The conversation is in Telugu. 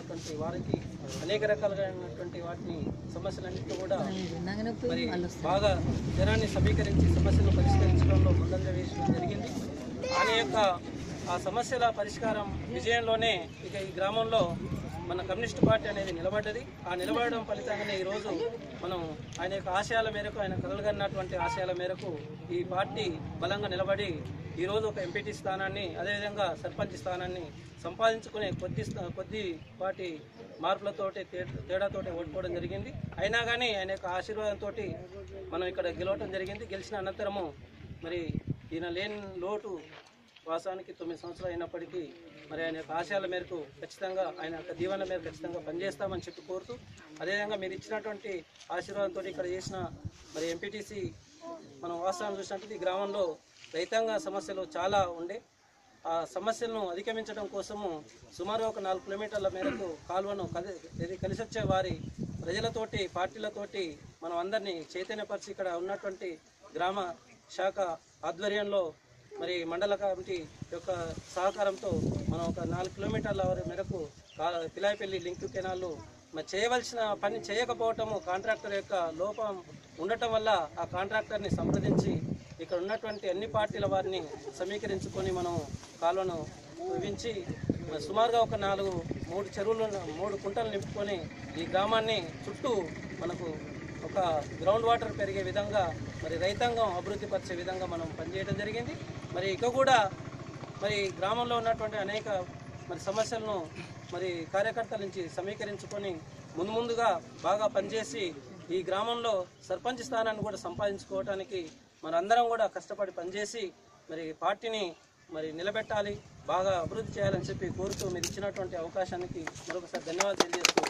ఉన్నటువంటి వారికి అనేక రకాలైనటువంటి వాటిని సమస్యలన్నింటినీ కూడా మరి బాగా జనాన్ని సమీకరించి సమస్యలను పరిష్కరించడంలో ముందంజ వేయడం జరిగింది. ఆయన యొక్క ఆ సమస్యల పరిష్కారం విజయంలోనే ఇక ఈ గ్రామంలో మన కమ్యూనిస్ట్ పార్టీ అనేది నిలబడ్డది. ఆ నిలబడడం ఫలితంగానే ఈరోజు మనం ఆయన యొక్క ఆశయాల మేరకు, ఆయన కలలుగన్నటువంటి ఆశయాల మేరకు ఈ పార్టీ బలంగా నిలబడి ఈరోజు ఒక ఎంపీటీ స్థానాన్ని, అదేవిధంగా సర్పంచ్ స్థానాన్ని సంపాదించుకునే కొద్దిపాటి మార్పులతోటి తేడాతోటి ఓడిపోవడం జరిగింది. అయినా కానీ ఆయన యొక్క ఆశీర్వాదంతో మనం ఇక్కడ గెలవటం జరిగింది. గెలిచిన అనంతరము మరి ఈయన లేని లోటు వాసానికి 9 సంవత్సరాలు అయినప్పటికీ మరి ఆయన యొక్క ఆశయాల మేరకు ఖచ్చితంగా, ఆయన యొక్క దీవెన మేరకు ఖచ్చితంగా పనిచేస్తామని చెప్పి కోరుతూ, అదేవిధంగా మీరు ఇచ్చినటువంటి ఆశీర్వాదంతో ఇక్కడ చేసిన మరి ఎంపీటీసీ మనం వాస్తవాన్ని చూసినట్టు ఈ గ్రామంలో రైతాంగ సమస్యలు చాలా ఉండే. ఆ సమస్యలను అధిగమించడం కోసము సుమారు ఒక 4 కిలోమీటర్ల మేరకు కాలువను కలిసొచ్చే వారి ప్రజలతోటి, పార్టీలతోటి మనం అందరినీ చైతన్యపరిచి ఇక్కడ ఉన్నటువంటి గ్రామ శాఖ ఆధ్వర్యంలో మరి మండల కమిటీ యొక్క సహకారంతో మనం ఒక 4 కిలోమీటర్ల మేరకు పిలాయిపల్లి లింక్ కెనాల్ను మరి చేయవలసిన పని చేయకపోవటము, కాంట్రాక్టర్ యొక్క లోపం ఉండటం వల్ల ఆ కాంట్రాక్టర్ని సంప్రదించి ఇక్కడ ఉన్నటువంటి అన్ని పార్టీల వారిని సమీకరించుకొని మనం కాలువను తవ్వించి సుమారుగా ఒక 3 చెరువులు 3 కుంటలు నింపుకొని ఈ గ్రామాన్ని చుట్టూ మనకు ఒక గ్రౌండ్ వాటర్ పెరిగే విధంగా మరి రైతాంగం అభివృద్ధి పరిచే విధంగా మనం పనిచేయడం జరిగింది. మరి ఇక కూడా మరి గ్రామంలో ఉన్నటువంటి అనేక మరి సమస్యలను మరి కార్యకర్తల నుంచి సమీకరించుకొని ముందుగా బాగా పనిచేసి ఈ గ్రామంలో సర్పంచ్ స్థానాన్ని కూడా సంపాదించుకోవడానికి మనందరం కూడా కష్టపడి పనిచేసి మరి పార్టీని మరి నిలబెట్టాలి, బాగా అభివృద్ధి చేయాలని చెప్పి కోరుతూ మీరు ఇచ్చినటువంటి అవకాశానికి మరొకసారి ధన్యవాదాలు తెలియజేస్తూ